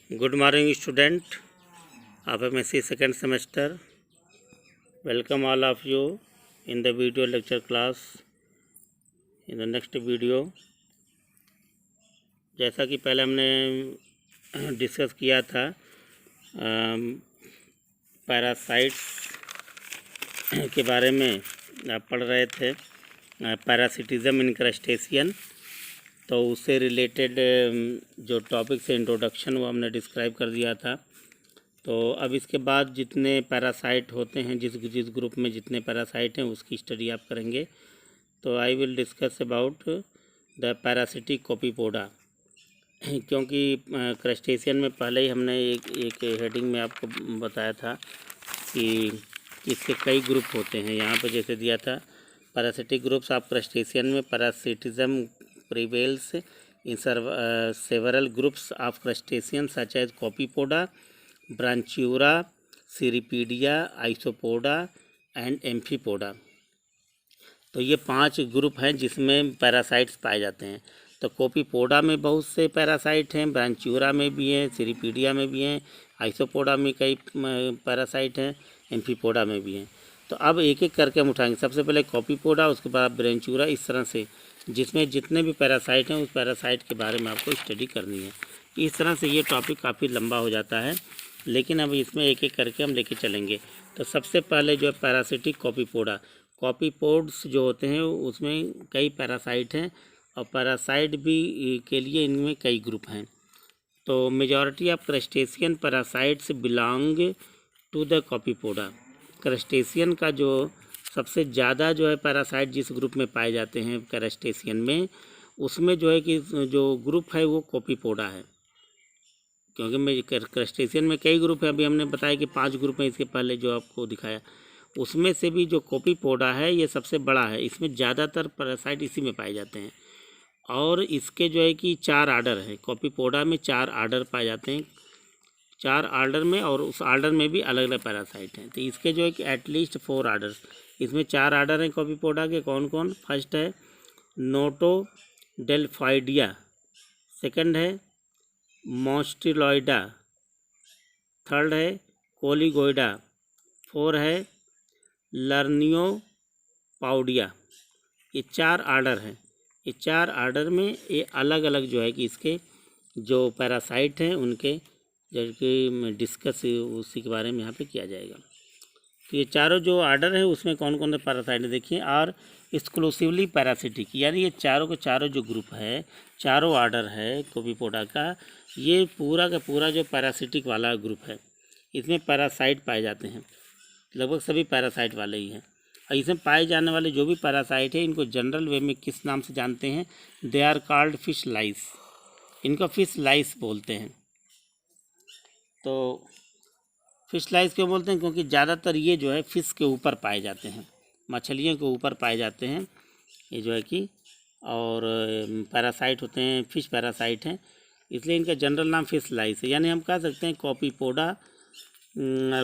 Good morning, student of MSc second semester. Welcome all of you in the video lecture class. In the next video, जैसा कि पहले हमने discuss किया था, parasites के बारे में आप पढ़ रहे थे, पैरासिटिज्म इन क्रस्टेशियन। तो उससे रिलेटेड जो टॉपिक से इंट्रोडक्शन वो हमने डिस्क्राइब कर दिया था। तो अब इसके बाद जितने पैरासाइट होते हैं, जिस ग्रुप में जितने पैरासाइट हैं उसकी स्टडी आप करेंगे। तो I will discuss about the parasitic copepoda, क्योंकि क्रस्टेशियन में पहले ही हमने एक हेडिंग में आपको बताया था कि इसके कई ग्रुप होते हैं। यहाँ पे जैसे दिया था पैरासिटिक ग्रुप्स ऑफ क्रस्टेशियन में parasitism prevails in several groups of crustaceans such as Copypoda, Branchiura, Cirripedia, Isopoda and Amphipoda। तो ये 5 ग्रुप हैं जिसमें पैरासाइट्स पाए जाते हैं। तो कॉपीपोडा में बहुत से पैरासाइट हैं, ब्रांचियूरा में भी हैं, सिरिपीडिया में भी हैं, आइसोपोडा में कई पैरासाइट हैं, एम्फीपोडा में भी हैं। तो अब एक एक करके हम उठाएंगे। सबसे पहले कॉपीपोडा, उसके बाद ब्रांचियूरा, इस तरह से जिसमें जितने भी पैरासाइट हैं उस पैरासाइट के बारे में आपको स्टडी करनी है। इस तरह से ये टॉपिक काफ़ी लंबा हो जाता है, लेकिन अब इसमें एक एक करके हम लेके चलेंगे। तो सबसे पहले जो है पैरासिटिक कॉपीपोडा। कॉपीपोड्स जो होते हैं उसमें कई पैरासाइट हैं और पैरासाइट भी के लिए इनमें कई ग्रुप हैं। तो majority of crustacean parasites belong to the Copepoda. Crustacean का जो सबसे ज़्यादा जो है पैरासाइट जिस ग्रुप में पाए जाते हैं क्रस्टेशियन में, उसमें जो है कि जो ग्रुप है वो कॉपीपोडा है। क्योंकि मैं क्रस्टेशियन में कई ग्रुप है, अभी हमने बताया कि 5 ग्रुप हैं इसके पहले जो आपको दिखाया, उसमें से भी जो कॉपीपोडा है ये सबसे बड़ा है। इसमें ज़्यादातर पैरासाइट इसी में पाए जाते हैं और इसके जो है कि 4 आर्डर है। कॉपीपोडा में 4 आर्डर पाए जाते हैं, 4 आर्डर में, और उस आर्डर में भी अलग अलग पैरासाइट हैं। तो इसके जो है कि एटलीस्ट 4 आर्डर, इसमें 4 आर्डर हैं कॉपीपोडा के। कौन कौन? फर्स्ट है नोटोडेल्फाइडिया, सेकंड है मोस्टिलॉइडा, थर्ड है कोलिगोइडा, 4 है लर्नियोपाउडिया। ये 4 आर्डर हैं। ये 4 आर्डर में ये अलग अलग जो है कि इसके जो पैरासाइट हैं उनके जो कि डिस्कस उसी के बारे में यहाँ पे किया जाएगा। तो ये चारों जो आर्डर है उसमें कौन कौन से पैरासाइट है देखिए। और एक्सक्लूसिवली पैरासिटिक, यानी ये चारों के चारों जो ग्रुप है, चारों आर्डर है कॉपीपोडा का, ये पूरा का पूरा जो पैरासिटिक वाला ग्रुप है, इसमें पैरासाइट पाए जाते हैं। लगभग सभी पैरासाइट वाले ही हैं। और इसमें पाए जाने वाले जो भी पैरासाइट है इनको जनरल वे में किस नाम से जानते हैं? दे आर कॉल्ड फिश लाइस। इनको फिश लाइस बोलते हैं। तो फिश लाइस क्यों बोलते हैं? क्योंकि ज़्यादातर ये जो है फिश के ऊपर पाए जाते हैं, मछलियों के ऊपर पाए जाते हैं ये जो है कि, और पैरासाइट होते हैं, फिश पैरासाइट हैं, इसलिए इनका जनरल नाम फिश लाइस है। यानी हम कह सकते हैं copepoda,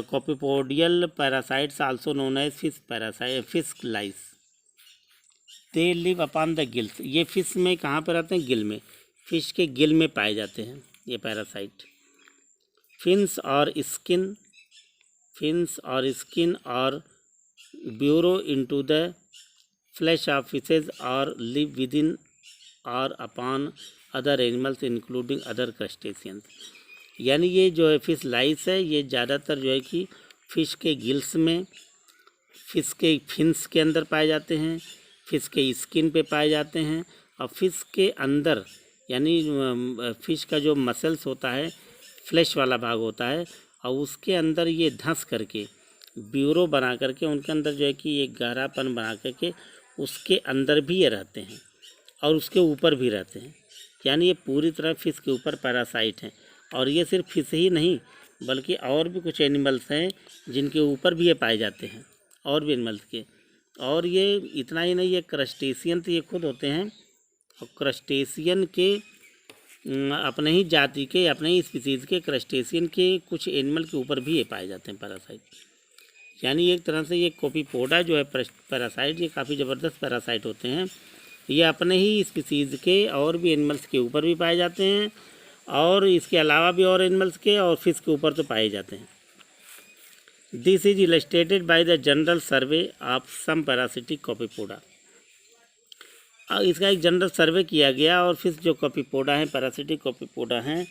copepodial parasites also known as fish parasite, fish lice. They live upon the gills. ये फिश में कहाँ पर रहते हैं? गिल में। फिश के गिल में पाए जाते हैं ये पैरासाइट। फिन्स और स्किन, फिन्स और स्किन और bureau into the flash of fishes और लिव विद इन और upon other animals including other crustaceans. यानी ये जो है फिश लाइस है, ये ज़्यादातर जो है कि फ़िश के गिल्स में, फ़िश के फिन्स के अंदर पाए जाते हैं, फ़िश के स्किन पे पाए जाते हैं, और फ़िश के अंदर यानी फ़िश का जो मसल्स होता है, फ्लैश वाला भाग होता है, और उसके अंदर ये धंस करके ब्यूरो बना करके उनके अंदर जो है कि एक गहरापन बना करके उसके अंदर भी ये रहते हैं और उसके ऊपर भी रहते हैं। यानी ये पूरी तरह फिश के ऊपर पैरासाइट हैं। और ये सिर्फ फिश ही नहीं बल्कि और भी कुछ एनिमल्स हैं जिनके ऊपर भी ये पाए जाते हैं, और भी एनिमल्स के। और ये इतना ही नहीं, ये क्रस्टेशियन तो ये खुद होते हैं, और क्रस्टेशियन के अपने ही जाति के, अपने ही स्पीसीज़ के क्रस्टेशियन के कुछ एनिमल के ऊपर भी ये पाए जाते हैं पैरासाइट। यानी एक तरह से ये कॉपीपोडा जो है पैरासाइट, ये काफ़ी ज़बरदस्त पैरासाइट होते हैं। ये अपने ही स्पीसीज़ के और भी एनिमल्स के ऊपर भी पाए जाते हैं और इसके अलावा भी और एनिमल्स के और फिश के ऊपर तो पाए जाते हैं। This is illustrated by the general survey of some parasitic Copepoda. इसका एक जनरल सर्वे किया गया और फिश जो कॉपीपोडा हैं, पैरासिटिक कॉपीपोडा हैं,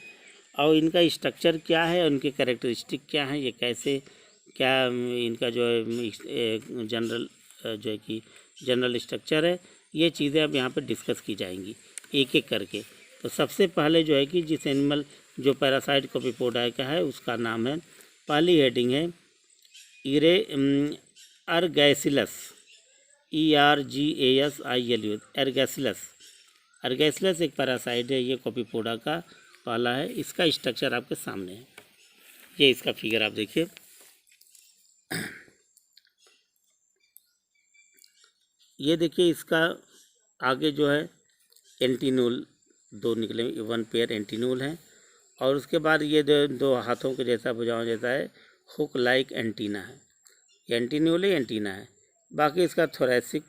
और इनका स्ट्रक्चर क्या है, उनके कैरेक्टरिस्टिक क्या हैं, ये कैसे क्या इनका जो है जनरल जो है कि जनरल स्ट्रक्चर है, ये चीज़ें अब यहाँ पे डिस्कस की जाएंगी एक एक करके। तो सबसे पहले जो है कि जिस एनिमल जो पैरासाइट कॉपीपोडा का है उसका नाम है, पहली हेडिंग है अर्गैसिलस, ERGASILUS, अर्गैसिलस एक पैरासाइट है, ये कॉपीपोडा का पहला है। इसका स्ट्रक्चर आपके सामने है, ये इसका फिगर आप देखिए। ये देखिए इसका आगे जो है एंटीनूल दो निकले, 1 पेयर एंटीनूल हैं, और उसके बाद ये दो हाथों के जैसा, भुजाओं जैसा है, हुक लाइक एंटीना है। एंटीन्यूल एंटीना है। बाकी इसका थोरैसिक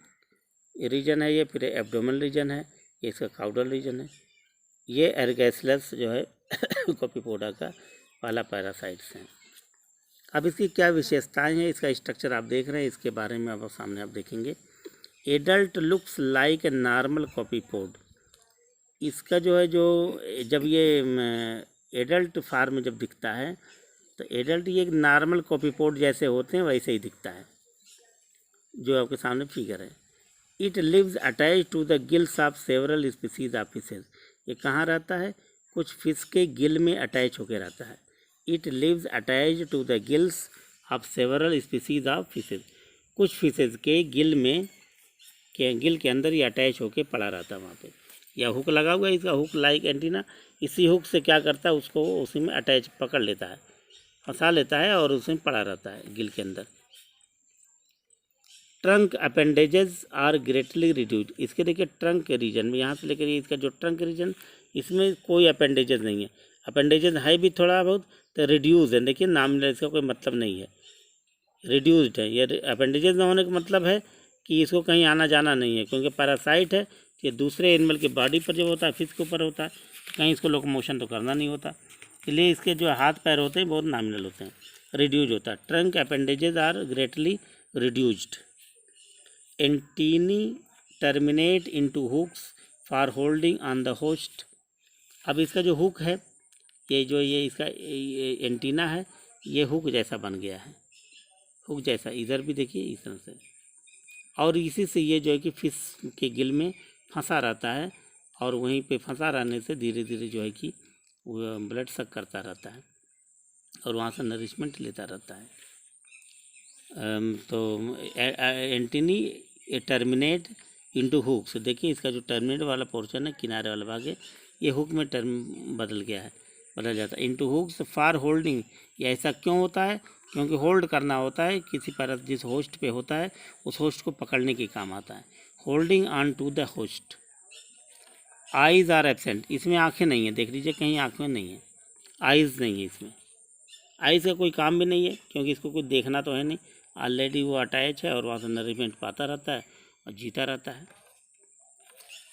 रीजन है ये, फिर एब्डोमेनल रीजन है, ये इसका काउडल रीजन है। ये अर्गैसिलस जो है कॉपीपोडा का पहला पैरासाइट्स हैं। अब इसकी क्या विशेषताएं हैं, इसका स्ट्रक्चर आप देख रहे हैं, इसके बारे में अब सामने आप देखेंगे। Adult looks like a normal copepod. इसका जो है जो जब ये एडल्ट फार्म जब दिखता है तो एडल्ट ये एक नॉर्मल कॉपीपोड जैसे होते हैं वैसे ही दिखता है, जो आपके सामने फिगर है। It lives attach to the gills of several species of fishes. ये कहाँ रहता है, कुछ फिश के गिल में अटैच होकर रहता है। It lives attach to the gills of several species of fishes. कुछ फिशेज के गिल में गिल के अंदर ये अटैच होकर पड़ा रहता है वहाँ पे, या हुक लगा हुआ है इसका, हुक लाइक एंटीना। इसी हुक से क्या करता है, उसको उसी में अटैच पकड़ लेता है, फंसा लेता है और उसमें पड़ा रहता है गिल के अंदर। Trunk appendages are greatly reduce. इसके देखिए ट्रंक के रीजन में, यहाँ से लेकर इसका जो ट्रंक रीजन, इसमें कोई अपेंडेजेस नहीं है। अपेंडेजेस है भी थोड़ा बहुत तो रिड्यूज है, देखिए नाम इसका कोई मतलब नहीं है, रिड्यूस्ड है। ये अपेंडेजेस ना होने का मतलब है कि इसको कहीं आना जाना नहीं है, क्योंकि पैरासाइट है, ये दूसरे एनिमल की बॉडी पर जब होता है, फिश के ऊपर होता है, कहीं इसको लोकोमोशन तो करना नहीं होता, इसलिए इसके जो हाथ पैर होते हैं बहुत नॉमिनल होते हैं, रिड्यूज होता है। Trunk appendages are greatly reduced. Antennae terminate into hooks for holding on the host. अब इसका जो हुक है, ये इसका एंटीना है, ये हुक जैसा बन गया है, हुक जैसा इधर भी देखिए इस तरह से, और इसी से ये जो है कि फिश के गिल में फंसा रहता है, और वहीं पे फंसा रहने से धीरे धीरे जो है कि वो ब्लड सक करता रहता है और वहाँ से नरिशमेंट लेता रहता है। तो एंटीनी टर्मिनेट इनटू हुक्स। देखिए इसका जो टर्मिनेट वाला पोर्शन है, किनारे वाला भाग है, ये हुक में टर्म बदल गया है, बदल जाता है। Into hooks for holding. ये ऐसा क्यों होता है, क्योंकि होल्ड करना होता है किसी पर, जिस होस्ट पे होता है उस होस्ट को पकड़ने के काम आता है। Holding on to the host. Eyes are absent. इसमें आँखें नहीं है, देख लीजिए कहीं आँखें नहीं है, आइज़ नहीं है इसमें। आइज़ का कोई काम भी नहीं है, क्योंकि इसको कुछ देखना तो है नहीं, ऑलरेडी वो अटैच है और वहाँ से नरिशमेंट पाता रहता है और जीता रहता है।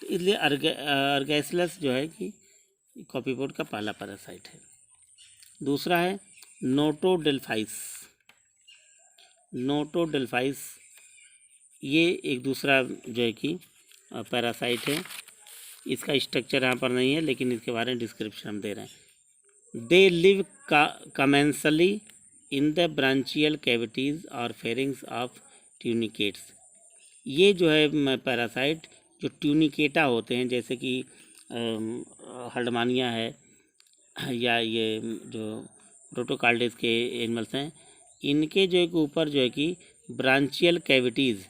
तो इसलिए अर्गैसिलस जो है कि कॉपीपोड का पहला पैरासाइट है। दूसरा है नोटोडेल्फाइस। नोटोडेल्फाइस ये एक दूसरा जो है कि पैरासाइट है। इसका स्ट्रक्चर यहाँ पर नहीं है, लेकिन इसके बारे में डिस्क्रिप्शन हम दे रहे हैं। They live commensally in the branchial cavities और फेरिंग्स ऑफ ट्यूनिकेट्स। ये जो है पैरासाइट जो ट्यूनिकेटा होते हैं, जैसे कि हर्डमानिया है, या ये जो प्रोटोकार्डेस के एनिमल्स हैं, इनके जो एक ऊपर जो है कि ब्रांचियल कैविटीज़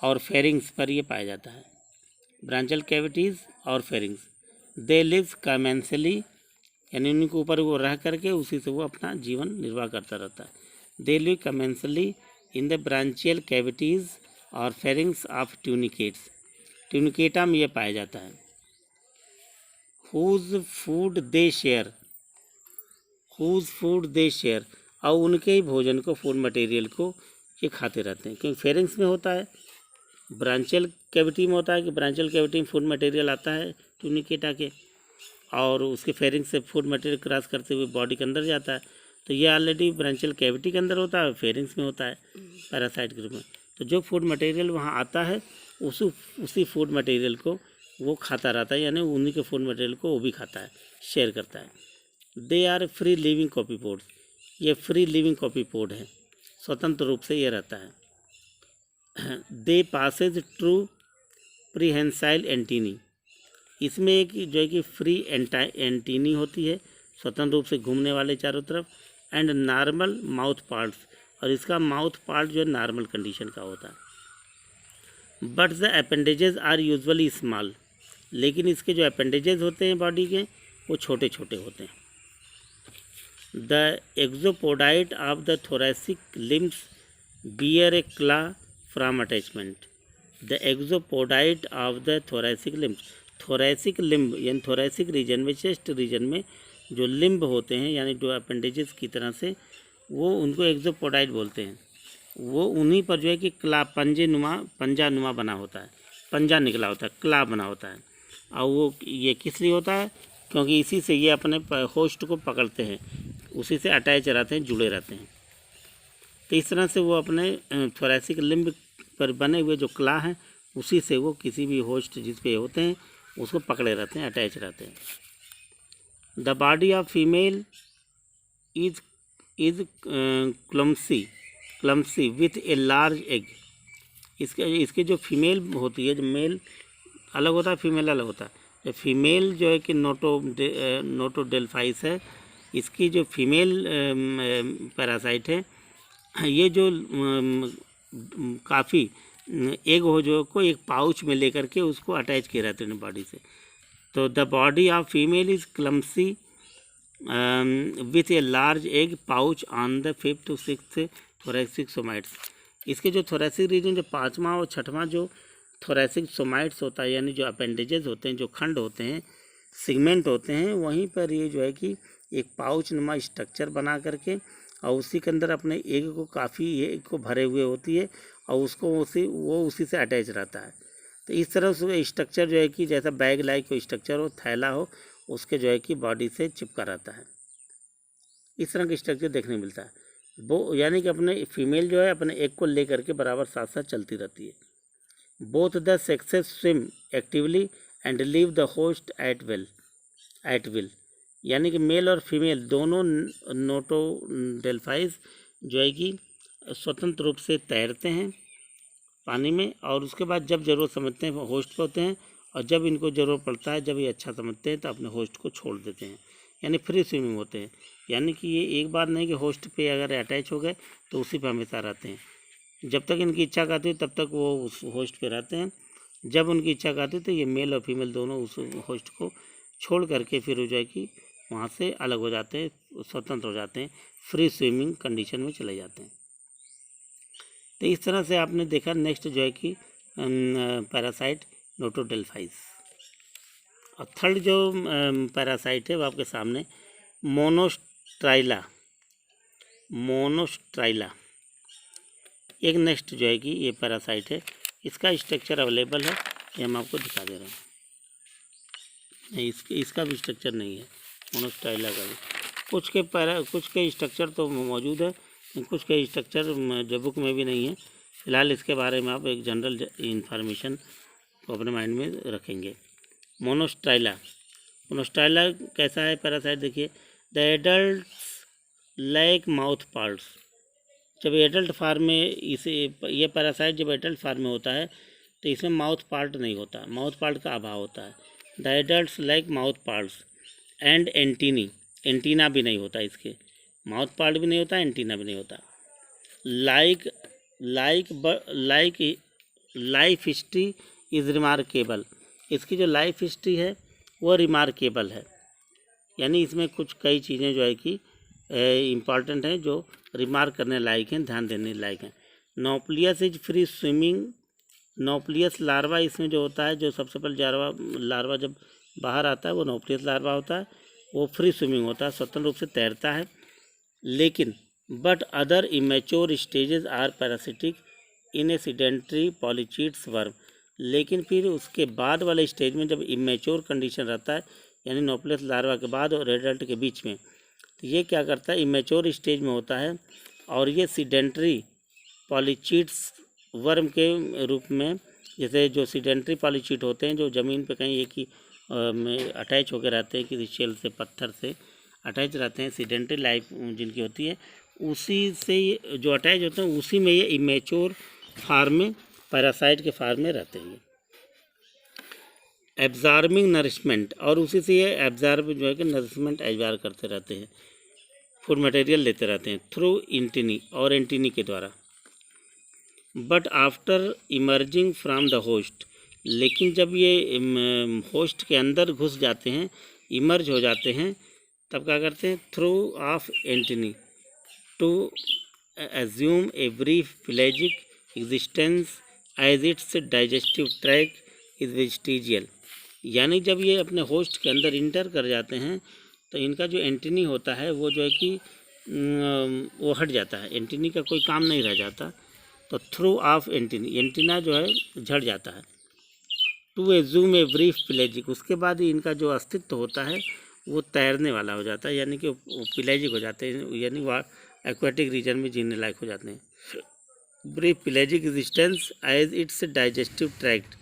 और फेरिंग्स पर ये पाया जाता है, ब्रांचियल कैविटीज़ और फेरिंग्स। दे लिव्स कमेंसली, यानी उनके ऊपर वो रह करके उसी से वो अपना जीवन निर्वाह करता रहता है। They live commensally in the branchial cavities और फेरिंग्स ऑफ ट्यूनिकेट्स। ट्यूनिकेटा में ये पाया जाता है। Whose food they share, whose food they share, और उनके ही भोजन को, फूड मटेरियल को ये खाते रहते हैं, क्योंकि फेरिंग्स में होता है, ब्रांचियल कैविटी में होता है कि ब्रांचियल कैविटी में फूड मटेरियल आता है ट्यूनिकेटा के, और उसके फेरिंग से फूड मटेरियल क्रॉस करते हुए बॉडी के अंदर जाता है। तो ये ऑलरेडी ब्रांचियल कैविटी के अंदर होता है, फेरिंग्स में होता है पैरासाइट ग्रुप में। तो जो फूड मटेरियल वहाँ आता है उसी फूड मटेरियल को वो खाता रहता है, यानी उन्हीं के फूड मटेरियल को वो भी खाता है, शेयर करता है। दे आर फ्री लिविंग कॉपीपोड्स, ये फ्री लिविंग कॉपीपोड है, स्वतंत्र रूप से ये रहता है। दे पासेज ट्रू प्रीहेंसाइल एंटीनी, इसमें एक जो है कि फ्री एंटीनी होती है, स्वतंत्र रूप से घूमने वाले चारों तरफ, एंड नॉर्मल माउथ पार्ट्स, और इसका माउथ पार्ट जो है नॉर्मल कंडीशन का होता है। But the appendages are usually small, लेकिन इसके जो अपेंडेजेस होते हैं बॉडी के वो छोटे छोटे होते हैं। The exopodite of the thoracic limbs bear a claw from attachment, the exopodite of the thoracic limbs, thoracic limb यानी थोरैसिक रीजन में, चेस्ट रीजन में जो लिम्ब होते हैं यानी जो अपेंडेजेस की तरह से, वो उनको एक्सोपोडाइट बोलते हैं। वो उन्हीं पर जो है कि क्ला पंजा नुमा बना होता है, पंजा निकला होता है, क्ला बना होता है। और वो ये किस लिए होता है, क्योंकि इसी से ये अपने होस्ट को पकड़ते हैं, उसी से अटैच रहते हैं, जुड़े रहते हैं। तो इस तरह से वो अपने थोरैसिक लिम्ब पर बने हुए जो क्ला हैं उसी से वो किसी भी होस्ट जिस पे होते हैं उसको पकड़े रहते हैं, अटैच रहते हैं। The body of female is clumsy with a large egg, इसके जो फीमेल होती है, जो मेल अलग होता है, फीमेल अलग होता है। जो फीमेल जो है कि नोटोडेल्फाइस है, इसकी जो फीमेल पैरासाइट है, ये जो काफ़ी एग हो जो को एक पाउच में लेकर के उसको अटैच किए रहते हैं बॉडी से। तो the body of female is clumsy with a large egg pouch on the 5th to 6th thoracic somites, इसके जो थोरैसिक रीजन जो 5वां और 6वां जो थोरैसिक सोमाइट्स होता है, यानी जो अपेंडेजेस होते हैं, जो खंड होते हैं, सिगमेंट होते हैं, वहीं पर ये जो है कि एक पाउच नुमा स्ट्रक्चर बना करके और उसी के अंदर अपने एग को काफ़ी एग को भरे हुए होती है और उसको उसी से अटैच रहता है। तो इस तरह से स्ट्रक्चर जो है कि जैसा बैग लाइक कोई स्ट्रक्चर हो, थैला हो, उसके जो है कि बॉडी से चिपका रहता है। इस तरह का स्ट्रक्चर देखने मिलता है। वो यानी कि अपने फीमेल जो है अपने एग को ले करके बराबर साथ साथ चलती रहती है। Both the sexes swim actively and leave the host at will, यानी कि मेल और फीमेल दोनों नोटोडेल्फाइस जो है कि स्वतंत्र रूप से तैरते हैं पानी में, और उसके बाद जब ज़रूरत समझते हैं होस्ट पे होते हैं, और जब इनको ज़रूरत पड़ता है, जब ये अच्छा समझते हैं तो अपने होस्ट को छोड़ देते हैं, यानी फ्री स्विमिंग होते हैं। यानी कि ये एक बार नहीं कि होस्ट पे अगर अटैच हो गए तो उसी पे हमेशा रहते हैं। जब तक इनकी इच्छा करती है तब तक वो उस होस्ट पे रहते हैं, जब उनकी इच्छा करती है तो ये मेल और फीमेल दोनों उस होस्ट को छोड़ करके फिर जो है कि वहाँ से अलग हो जाते हैं, स्वतंत्र हो जाते हैं, फ्री स्विमिंग कंडीशन में चले जाते हैं। तो इस तरह से आपने देखा। नेक्स्ट जो है कि पैरासाइट नोटोडेल्फाइस। और थर्ड जो पैरासाइट है वो आपके सामने मोनोस्ट्राइला एक नेक्स्ट जो है कि ये पैरासाइट है। इसका स्ट्रक्चर अवेलेबल है, ये हम आपको दिखा दे रहे हैं। नहीं, इसका भी स्ट्रक्चर नहीं है मोनोस्ट्राइला का भी। कुछ के स्ट्रक्चर तो मौजूद है, कुछ के स्ट्रक्चर जो बुक में भी नहीं है। फिलहाल इसके बारे में आप एक जनरल इंफॉर्मेशन को अपने माइंड में रखेंगे। मोनोस्ट्राइला कैसा है पैरासाइट, देखिए। The adult like mouth parts, जब एडल्ट फार्म में ये पैरासाइट जब एडल्ट फार्म में होता है तो इसमें माउथ पार्ट नहीं होता, माउथ पार्ट का अभाव होता है। The adults like mouth parts and antenna भी नहीं होता, इसके माउथ पार्ट भी नहीं होता, एंटीना भी नहीं होता। लाइफ हिस्ट्री इज़ रिमार्केबल, इसकी जो लाइफ हिस्ट्री है वो रिमार्केबल है, यानी इसमें कई चीज़ें जो है कि इम्पॉर्टेंट हैं, जो रिमार्क करने लायक हैं, ध्यान देने लायक हैं। नोप्लियस इज फ्री स्विमिंग, नोप्लियस लार्वा इसमें जो होता है, जो सबसे पहले लार्वा जब बाहर आता है वो नोप्लियस लार्वा होता है, वो फ्री स्विमिंग होता है, स्वतंत्र रूप से तैरता है। लेकिन but other immature stages are parasitic in a sedentary polychaetes worm, लेकिन फिर उसके बाद वाले स्टेज में जब इमेच्योर कंडीशन रहता है, यानी नोप्लस लार्वा के बाद और एडल्ट के बीच में। तो ये क्या करता है, इमेच्योर स्टेज में होता है और ये सीडेंटरी पॉलीचीट्स वर्म के रूप में, जैसे जो सीडेंटरी पॉलीचीट होते हैं जो ज़मीन पे कहीं एक ही में अटैच होकर रहते हैं, किसी शेल से पत्थर से अटैच रहते हैं, सीडेंटरी लाइफ जिनकी होती है, उसी से जो अटैच होते हैं उसी में ये इमेच्योर फार्म में, पैरासाइट के फार्म में रहते हैं। एब्जॉर्बिंग नरिशमेंट, और उसी से ये एब्जॉर्ब जो है कि नरिशमेंट एब्जॉर्ब करते रहते हैं, फूड मटेरियल लेते रहते हैं थ्रू एंटीनी और एंटीनी के द्वारा। But after emerging from the host, लेकिन जब ये होस्ट के अंदर घुस जाते हैं, इमर्ज हो जाते हैं, तब क्या करते हैं, through of antennae to assume a brief pelagic existence as its digestive tract is vestigial. यानी जब ये अपने होस्ट के अंदर इंटर कर जाते हैं तो इनका जो एंटीनी होता है वो जो है कि वो हट जाता है, एंटीनी का कोई काम नहीं रह जाता। तो थ्रू ऑफ एंटीनी, एंटीना जो है झड़ जाता है। To assume a brief pelagic, उसके बाद ही इनका जो अस्तित्व होता है वो तैरने वाला हो जाता है, यानी कि वो पेलाजिक हो जाते हैं, यानी वह एक्वेटिक रीजन में जीने लायक हो जाते हैं। Brief pelagic existence as its digestive tract,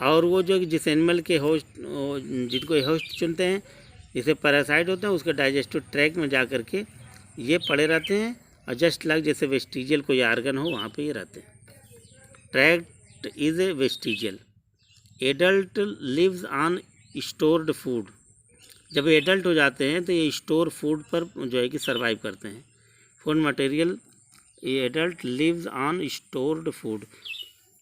और वो जो जिस एनिमल के होस्ट, जिनको होस्ट चुनते हैं, जैसे पैरासाइट होते हैं, उसके डाइजेस्टिव ट्रैक्ट में जा कर के ये पड़े रहते हैं, और जस्ट लाइक जैसे वेस्टिजियल कोई आर्गन हो वहाँ पे ये रहते हैं। Tract is a vestigial. Adult lives on stored food, जब एडल्ट हो जाते हैं तो ये स्टोर फूड पर जो है कि सर्वाइव करते हैं। फूड मटेरियल, ये adult lives on stored food,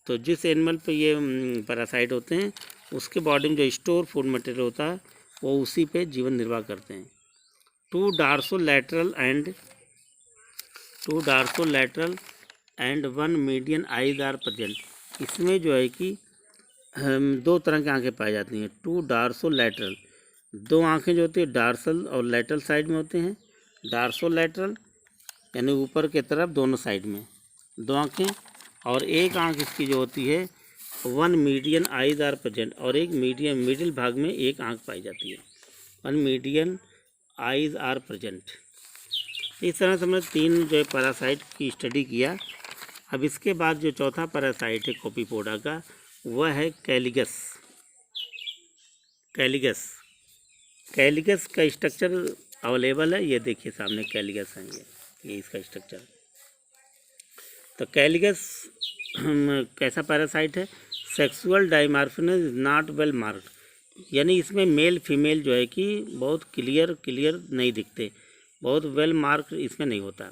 तो जिस एनिमल पे ये पैरासाइट होते हैं उसके बॉडी में जो स्टोर फूड मटेरियल होता है वो उसी पे जीवन निर्वाह करते हैं। Two dorsolateral and one median eyes are present, इसमें जो है कि दो तरह की आंखें पाई जाती हैं। टू डार्सोलैटरल, दो आंखें जो होती है डार्सल और लैटरल साइड में होते हैं। डार्सोलैटरल यानी ऊपर के तरफ दोनों साइड में दो आंखें, और एक आंख इसकी जो होती है one median eyes are present, और एक मीडियम मिडिल भाग में एक आंख पाई जाती है। One median eyes are present. इस तरह से हमने तीन जो है पैरासाइट की स्टडी किया। अब इसके बाद जो चौथा पैरासाइट है कॉपीपोडा का, वह है कैलिगस। कैलिगस का स्ट्रक्चर अवेलेबल है, ये देखिए सामने कैलिगस है, ये इसका स्ट्रक्चर। तो कैलिगस कैसा पैरासाइट है, sexual dimorphism is not well marked, यानी इसमें मेल फीमेल जो है कि बहुत क्लियर नहीं दिखते, बहुत वेल मार्क इसमें नहीं होता।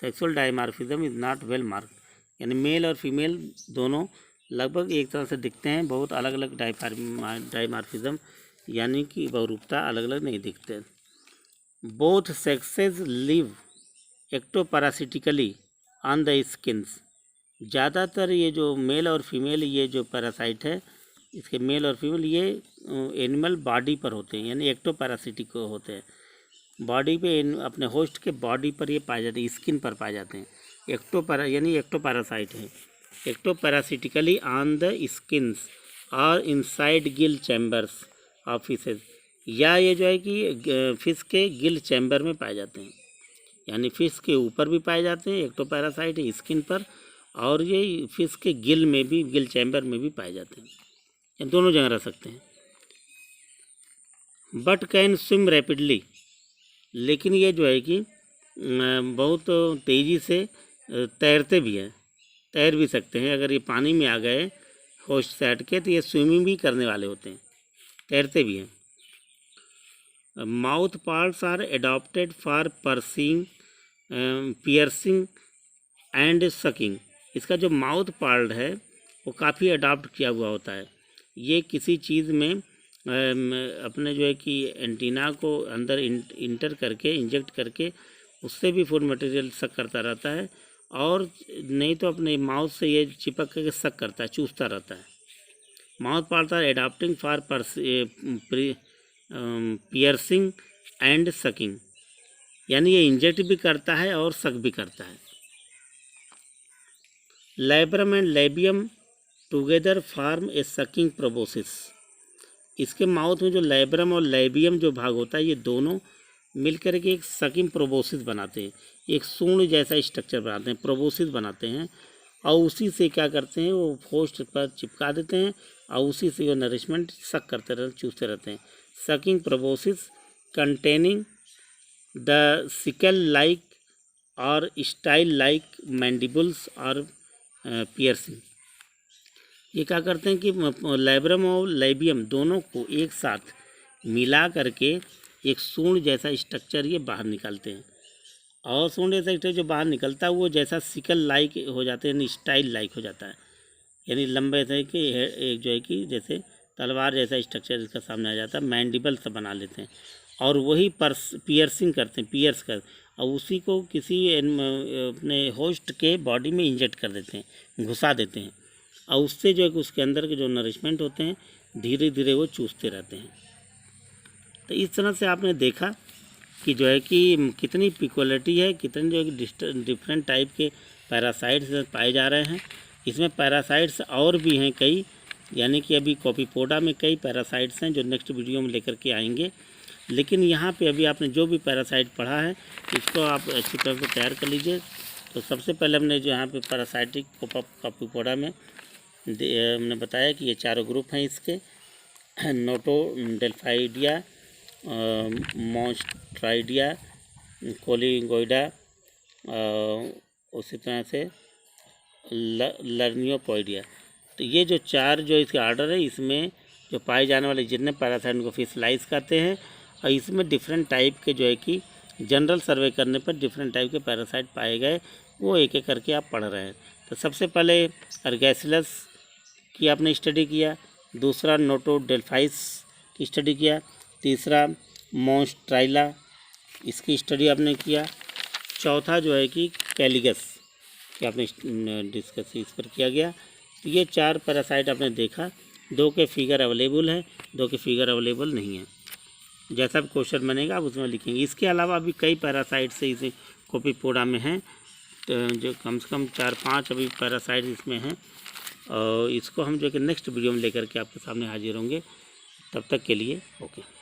Sexual dimorphism is not well marked, यानी मेल और फीमेल दोनों लगभग एक तरह से दिखते हैं, बहुत अलग अलग डाइमॉर्फिज्म यानी कि बहुरूपता अलग अलग नहीं दिखते। Both sexes live ectoparasitically on the skins, ज़्यादातर ये जो मेल और फीमेल ये जो पैरासाइट है, इसके मेल और फीमेल ये एनिमल बॉडी पर होते हैं, यानी एक्टोपैरासिटिक होते हैं, बॉडी पे अपने होस्ट के बॉडी पर ये पाए जाते हैं, स्किन पर पाए जाते हैं। यानी एक्टोपैरासाइट है। एक्टोपैरासिटिकली ऑन द स्किन्स और inside Gill chambers of fishes, या ये जो है कि फिश के गिल चैम्बर में पाए जाते हैं, यानी फिश के ऊपर भी पाए जाते हैं एक्टोपैरासाइट है स्किन पर, और ये फिश के गिल में भी, गिल चैम्बर में भी पाए जाते हैं, ये दोनों जगह रह सकते हैं। बट कैन स्विम रैपिडली, लेकिन ये जो है कि बहुत तेज़ी से तैरते भी हैं, तैर भी सकते हैं। अगर ये पानी में आ गए होस्ट से हट के तो ये स्विमिंग भी करने वाले होते हैं, तैरते भी हैं। Mouth parts are adapted for piercing and sucking, इसका जो माउथ पार्ट है वो काफ़ी अडॉप्ट किया हुआ होता है, ये किसी चीज़ में अपने जो है कि एंटीना को अंदर इंटर करके, इंजेक्ट करके उससे भी फूड मटेरियल सक करता रहता है, और नहीं तो अपने माउथ से ये चिपक करके सक करता है, चूसता रहता है। Mouth parts are adopting for piercing and sucking, यानी ये इंजेक्ट भी करता है और सक भी करता है। Labrum and labium together form A sucking proboscis, इसके माउथ में जो लैब्रम और लैबियम जो भाग होता है, ये दोनों मिलकर के एक सकिंग प्रोबोसिस बनाते हैं, एक सूंड जैसा स्ट्रक्चर बनाते हैं, प्रोबोसिस बनाते हैं। और उसी से क्या करते हैं, वो होस्ट पर चिपका देते हैं और उसी से वो नरिशमेंट सक करते रहते, चूसते रहते हैं। Sucking proboscis containing the sickle like और स्टाइल लाइक मैंडिबल्स और पियर्सिंग। ये क्या करते हैं कि लैब्रम और लैबियम दोनों को एक साथ मिला करके एक सूंड जैसा स्ट्रक्चर ये बाहर निकालते हैं। और सूंड जैसा स्ट्रक्चर जो बाहर निकलता है वो जैसा सिकल लाइक हो जाते हैं, यानी स्टाइल लाइक हो जाता है, यानी लंबे से कि एक जो है कि जैसे तलवार जैसा स्ट्रक्चर इसका सामने आ जाता है, मैंडिबल सब बना लेते हैं। और वही पियर्सिंग करते हैं, पियर्स कर, और उसी को किसी अपने होस्ट के बॉडी में इंजेक्ट कर देते हैं, घुसा देते हैं, और उससे जो है कि उसके अंदर के जो नरिशमेंट होते हैं धीरे धीरे वो चूसते रहते हैं। तो इस तरह से आपने देखा कि जो है कि कितनी पिक्युलिटी है, कितने जो है कि डिफरेंट टाइप के पैरासाइट्स पाए जा रहे हैं। इसमें पैरासाइट्स और भी हैं कई, यानी कि अभी कॉपीपोडा में कई पैरासाइट्स हैं जो नेक्स्ट वीडियो में लेकर के आएंगे। लेकिन यहाँ पे अभी आपने जो भी पैरासाइट पढ़ा है इसको आप अच्छी तरह से तैयार कर लीजिए। तो सबसे पहले हमने जो यहाँ पे पैरासाइटिक कॉपीपोडा में हमने बताया कि ये चारों ग्रुप हैं इसके, नोटोडेल्फाइडिया, मॉन्स्ट्राइडिया, कोलिंगोइडा, उसी तरह से लर्नियोपोइडिया। तो ये जो चार जो इसके आर्डर है, इसमें जो पाए जाने वाले जितने पैरासाइट उनको फिशलाइज कहते हैं। और इसमें डिफरेंट टाइप के जो है कि जनरल सर्वे करने पर डिफरेंट टाइप के पैरासाइट पाए गए, वो एक एक करके आप पढ़ रहे हैं। तो सबसे पहले अर्गैसिलस की आपने स्टडी किया, दूसरा नोटोडेल्फाइस की स्टडी किया, तीसरा मॉन्स्ट्राइला इसकी स्टडी आपने किया, चौथा जो है कि कैलिगस की आपने डिस्कस इस पर किया गया। तो ये चार पैरासाइट आपने देखा, दो के फिगर अवेलेबल है, दो के फिगर अवेलेबल नहीं है। जैसा भी क्वेश्चन बनेगा आप उसमें लिखेंगे। इसके अलावा भी कई पैरासाइट से इसे कॉपीपोडा में हैं, तो जो कम से कम 4-5 अभी पैरासाइट इसमें हैं। और इसको हम जो कि नेक्स्ट वीडियो में लेकर के आपके सामने हाजिर होंगे। तब तक के लिए ओके।